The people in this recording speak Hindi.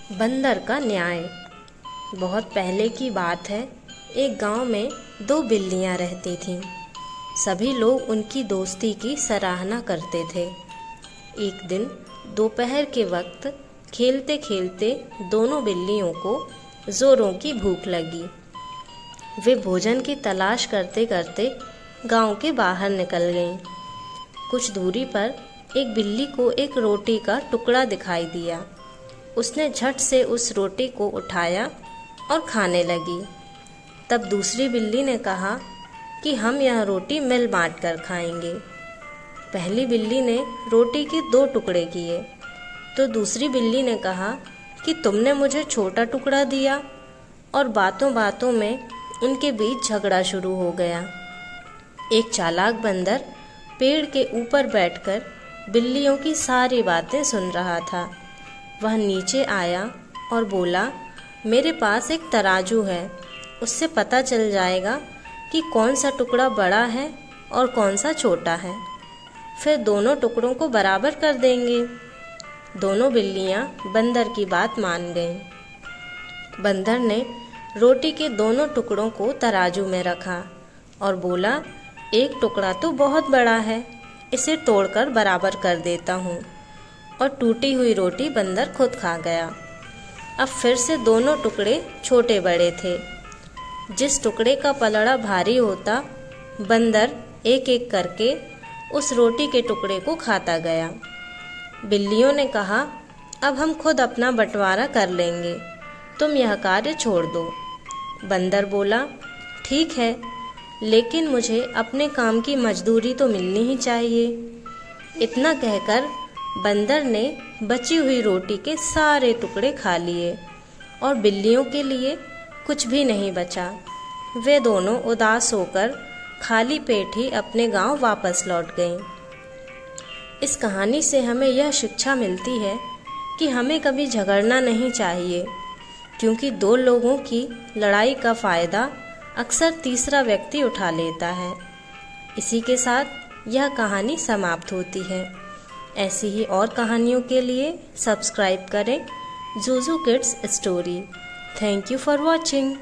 बंदर का न्याय। बहुत पहले की बात है। एक गांव में दो बिल्लियां रहती थीं। सभी लोग उनकी दोस्ती की सराहना करते थे। एक दिन दोपहर के वक्त खेलते खेलते दोनों बिल्लियों को जोरों की भूख लगी। वे भोजन की तलाश करते करते गांव के बाहर निकल गईं। कुछ दूरी पर एक बिल्ली को एक रोटी का टुकड़ा दिखाई दिया। उसने झट से उस रोटी को उठाया और खाने लगी। तब दूसरी बिल्ली ने कहा कि हम यह रोटी मिल बांट कर खाएंगे। पहली बिल्ली ने रोटी के 2 टुकड़े किए तो दूसरी बिल्ली ने कहा कि तुमने मुझे छोटा टुकड़ा दिया, और बातों बातों में उनके बीच झगड़ा शुरू हो गया। एक चालाक बंदर पेड़ के ऊपर बैठकर बिल्लियों की सारी बातें सुन रहा था। वह नीचे आया और बोला, मेरे पास एक तराजू है, उससे पता चल जाएगा कि कौन सा टुकड़ा बड़ा है और कौन सा छोटा है। फिर दोनों टुकड़ों को बराबर कर देंगे। दोनों बिल्लियां बंदर की बात मान गईं। बंदर ने रोटी के दोनों टुकड़ों को तराजू में रखा और बोला, एक टुकड़ा तो बहुत बड़ा है, इसे तोड़कर बराबर कर देता हूँ। और टूटी हुई रोटी बंदर खुद खा गया। अब फिर से दोनों टुकड़े छोटे बड़े थे। जिस टुकड़े का पलड़ा भारी होता, बंदर एक एक करके उस रोटी के टुकड़े को खाता गया। बिल्लियों ने कहा, अब हम खुद अपना बंटवारा कर लेंगे, तुम यह कार्य छोड़ दो। बंदर बोला, ठीक है, लेकिन मुझे अपने काम की मजदूरी तो मिलनी ही चाहिए। इतना कहकर बंदर ने बची हुई रोटी के सारे टुकड़े खा लिए और बिल्लियों के लिए कुछ भी नहीं बचा। वे दोनों उदास होकर खाली पेट ही अपने गांव वापस लौट गईं। इस कहानी से हमें यह शिक्षा मिलती है कि हमें कभी झगड़ना नहीं चाहिए, क्योंकि 2 लोगों की लड़ाई का फ़ायदा अक्सर तीसरा व्यक्ति उठा लेता है। इसी के साथ यह कहानी समाप्त होती है। ऐसी ही और कहानियों के लिए सब्सक्राइब करें Juju kids story. Thank you for watching.